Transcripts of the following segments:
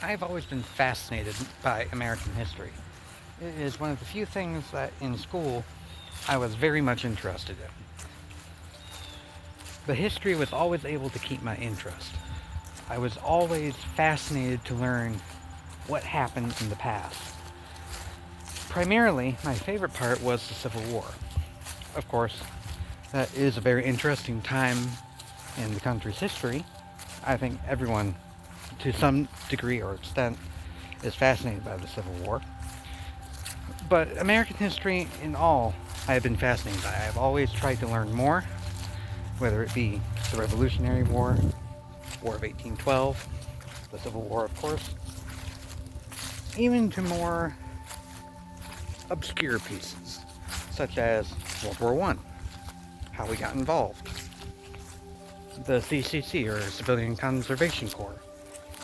I've always been fascinated by American history. It is one of the few things that in school I was very much interested in. The history was always able to keep my interest. I was always fascinated to learn what happened in the past. Primarily, my favorite part was the Civil War. Of course, that is a very interesting time in the country's history. I think everyone, to some degree or extent, is fascinated by the Civil War. But American history in all, I have been fascinated by. I've always tried to learn more, whether it be the Revolutionary War, War of 1812, the Civil War, of course, even to more obscure pieces, such as World War I, how we got involved, the CCC, or Civilian Conservation Corps,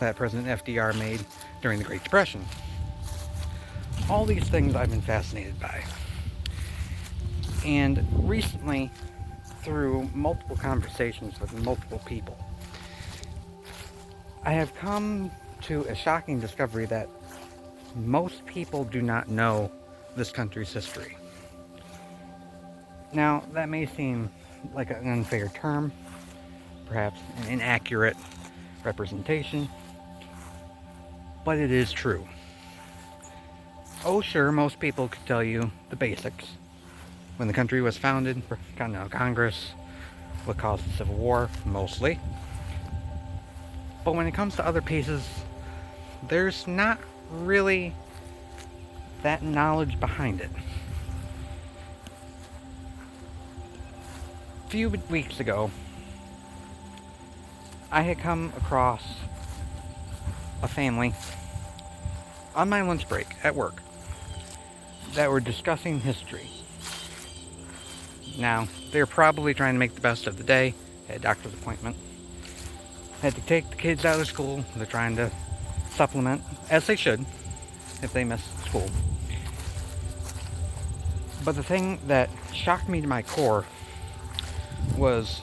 that President FDR made during the Great Depression. All these things I've been fascinated by. And recently, through multiple conversations with multiple people, I have come to a shocking discovery that most people do not know this country's history. Now, that may seem like an unfair term, perhaps an inaccurate representation, but it is true. Oh, sure, most people could tell you the basics. When the country was founded, Continental Congress, what caused the Civil War, mostly. But when it comes to other pieces, there's not really that knowledge behind it. A few weeks ago, I had come across a family on my lunch break at work that were discussing history. Now, they're probably trying to make the best of the day, had a doctor's appointment, had to take the kids out of school, they're trying to supplement, as they should, if they miss school. But the thing that shocked me to my core was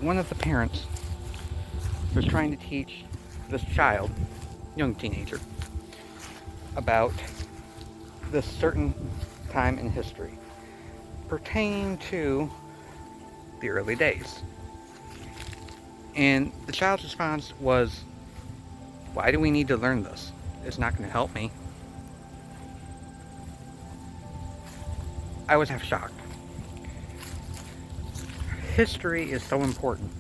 one of the parents was trying to teach this child, young teenager, about this certain time in history pertaining to the early days. And the child's response was, "Why do we need to learn this? It's not going to help me." I was half shocked. History is so important.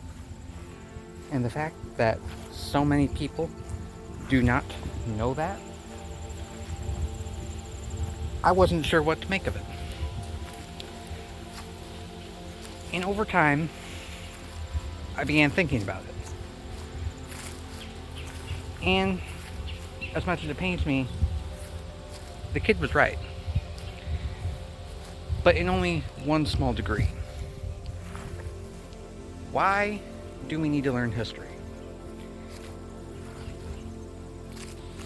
And the fact that so many people do not know that, I wasn't sure what to make of it. And over time, I began thinking about it. And as much as it pains me, the kid was right. But in only one small degree. Why do we need to learn history?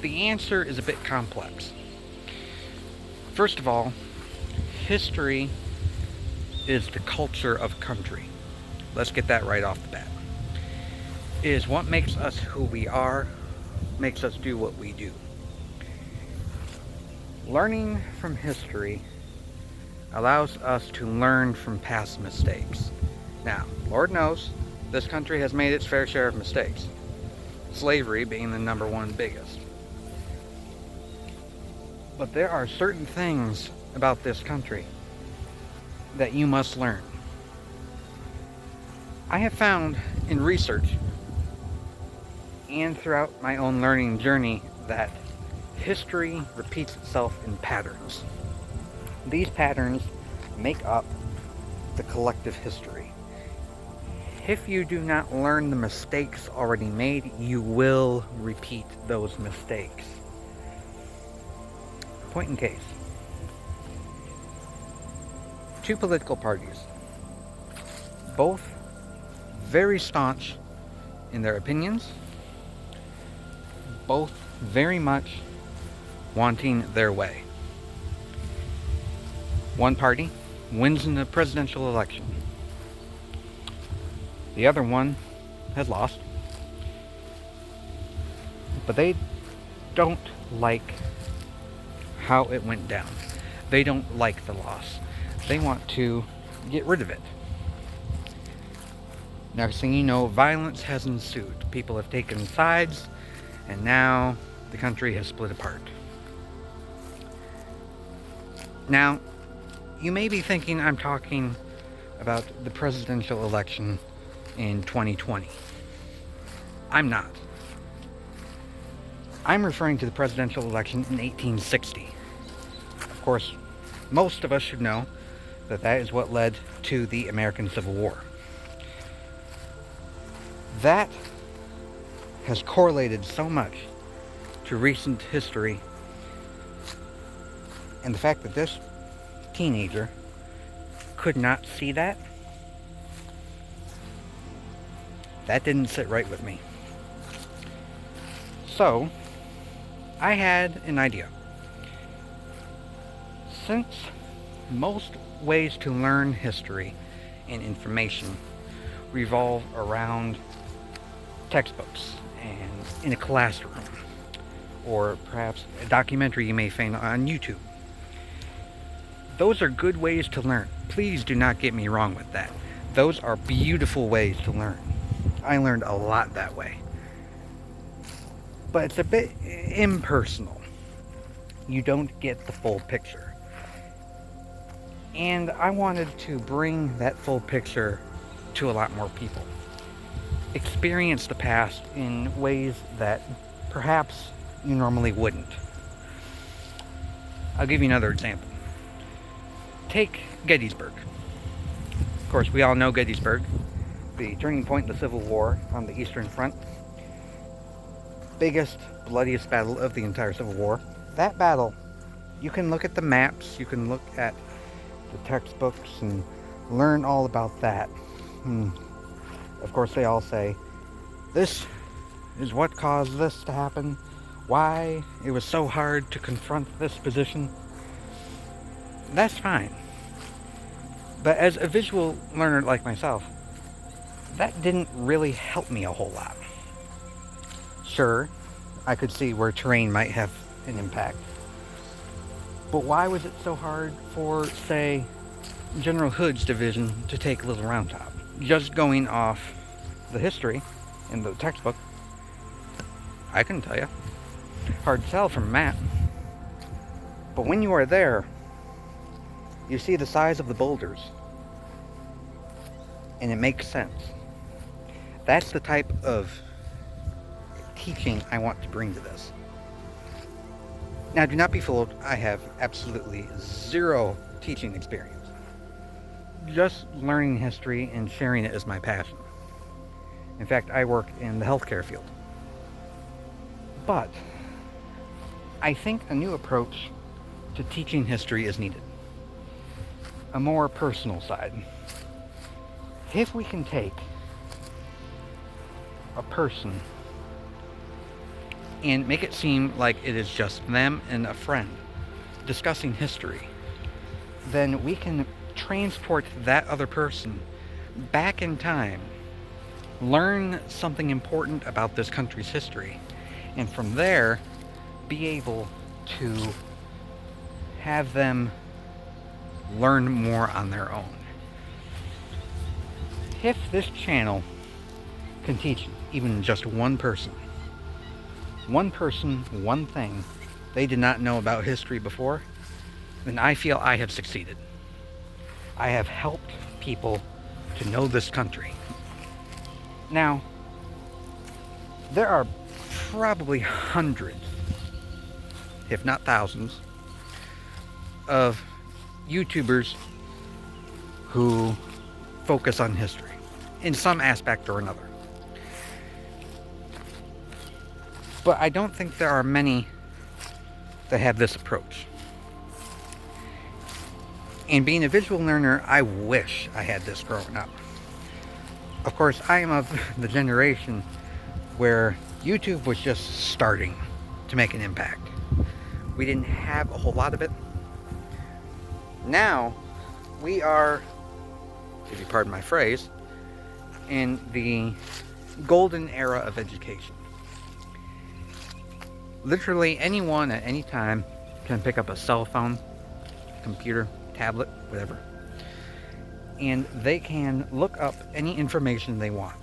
The answer is a bit complex. First of all, history is the culture of a country. Let's get that right off the bat. It is what makes us who we are, makes us do what we do. Learning from history allows us to learn from past mistakes. Now, Lord knows, this country has made its fair share of mistakes. Slavery being the number one biggest. But there are certain things about this country that you must learn. I have found in research and throughout my own learning journey that history repeats itself in patterns. These patterns make up the collective history. If you do not learn the mistakes already made, you will repeat those mistakes. Point in case. Two political parties, both very staunch in their opinions, both very much wanting their way. One party wins in the presidential election. The other one has lost. But they don't like how it went down. They don't like the loss. They want to get rid of it. Next thing you know, violence has ensued. People have taken sides, and now the country has split apart. Now, you may be thinking I'm talking about the presidential election in 2020. I'm not. I'm referring to the presidential election in 1860. Of course, most of us should know that that is what led to the American Civil War. That has correlated so much to recent history, and the fact that this teenager could not see that didn't sit right with me. So, I had an idea. Since most ways to learn history and information revolve around textbooks and in a classroom, or perhaps a documentary you may find on YouTube, those are good ways to learn. Please do not get me wrong with that. Those are beautiful ways to learn. I learned a lot that way. But it's a bit impersonal. You don't get the full picture. And I wanted to bring that full picture to a lot more people. Experience the past in ways that perhaps you normally wouldn't. I'll give you another example. Take Gettysburg. Of course, we all know Gettysburg, the turning point in the Civil War on the Eastern Front. Biggest, bloodiest battle of the entire Civil War. That battle, you can look at the maps, you can look at the textbooks and learn all about that. Of course, they all say, this is what caused this to happen, why it was so hard to confront this position. That's fine. But as a visual learner like myself, that didn't really help me a whole lot. Sure, I could see where terrain might have an impact. But why was it so hard for, say, General Hood's division to take Little Round Top? Just going off the history in the textbook, I couldn't tell you. Hard to tell from a map. But when you are there, you see the size of the boulders, and it makes sense. That's the type of teaching I want to bring to this. Now, do not be fooled, I have absolutely zero teaching experience. Just learning history and sharing it is my passion. In fact, I work in the healthcare field. But I think a new approach to teaching history is needed. A more personal side. If we can take a person and make it seem like it is just them and a friend discussing history, then we can transport that other person back in time, learn something important about this country's history, and from there be able to have them learn more on their own. If this channel can teach even just one person, one thing they did not know about history before, then I feel I have succeeded. I have helped people to know this country. Now, there are probably hundreds, if not thousands, of YouTubers who focus on history in some aspect or another. But I don't think there are many that have this approach. And being a visual learner, I wish I had this growing up. Of course, I am of the generation where YouTube was just starting to make an impact. We didn't have a whole lot of it. Now, we are, if you pardon my phrase, in the golden era of education. Literally anyone at any time can pick up a cell phone, computer, tablet, whatever, and they can look up any information they want.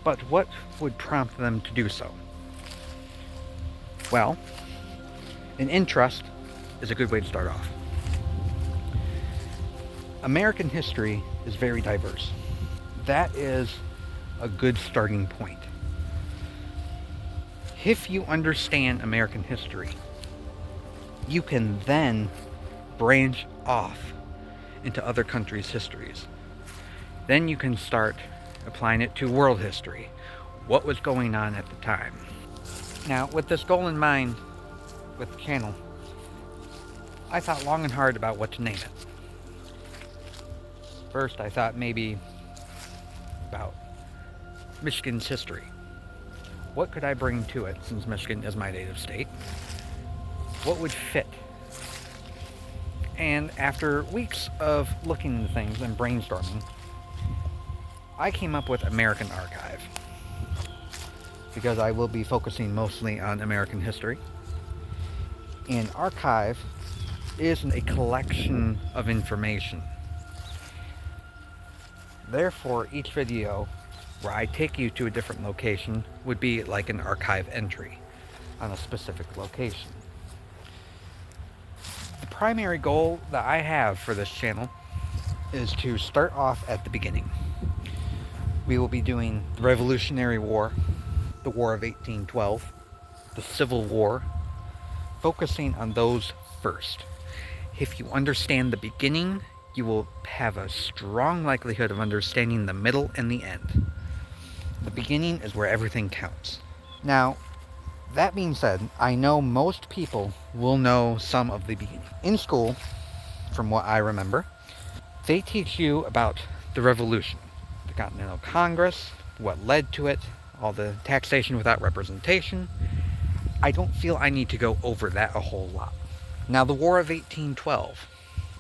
But what would prompt them to do so? Well, an interest is a good way to start off. American history is very diverse. That is a good starting point. If you understand American history, you can then branch off into other countries' histories. Then you can start applying it to world history. What was going on at the time? Now, with this goal in mind, with the channel, I thought long and hard about what to name it. First, I thought maybe about Michigan's history. What could I bring to it, since Michigan is my native state? What would fit? And after weeks of looking into things and brainstorming, I came up with American Archive, because I will be focusing mostly on American history. And Archive is a collection of information. Therefore, each video where I take you to a different location would be like an archive entry on a specific location. The primary goal that I have for this channel is to start off at the beginning. We will be doing the Revolutionary War, the War of 1812, the Civil War, focusing on those first. If you understand the beginning, you will have a strong likelihood of understanding the middle and the end. The beginning is where everything counts. Now, that being said, I know most people will know some of the beginning. In school, from what I remember, they teach you about the Revolution, the Continental Congress, what led to it, all the taxation without representation. I don't feel I need to go over that a whole lot. Now, the War of 1812.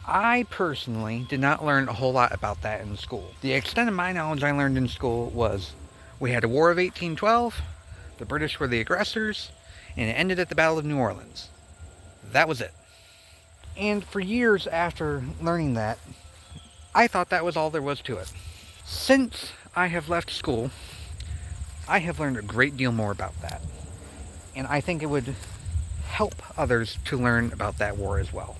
I personally did not learn a whole lot about that in school. The extent of my knowledge I learned in school was we had a War of 1812, the British were the aggressors, and it ended at the Battle of New Orleans. That was it. And for years after learning that, I thought that was all there was to it. Since I have left school, I have learned a great deal more about that. And I think it would help others to learn about that war as well.